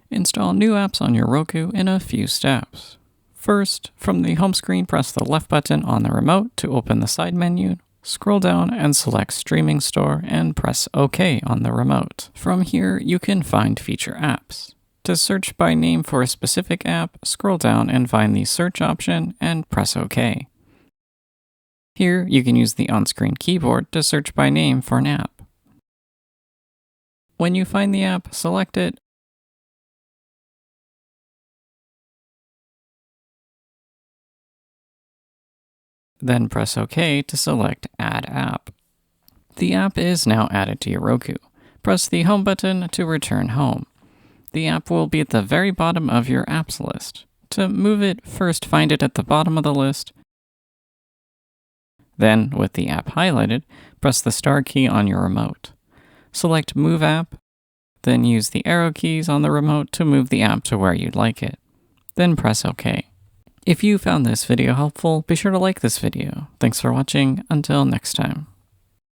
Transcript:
Install new apps on your Roku in a few steps. First, from the home screen, press the left button on the remote to open the side menu. Scroll down and select Streaming Store and press OK on the remote. From here, you can find feature apps. To search by name for a specific app, scroll down and find the search option and press OK. Here, you can use the on-screen keyboard to search by name for an app. When you find the app, select it, then press OK to select Add App. The app is now added to your Roku. Press the Home button to return home. The app will be at the very bottom of your apps list. To move it, first find it at the bottom of the list. Then, with the app highlighted, press the star key on your remote. Select Move App, then use the arrow keys on the remote to move the app to where you'd like it. Then press OK. If you found this video helpful, be sure to like this video. Thanks for watching. Until next time.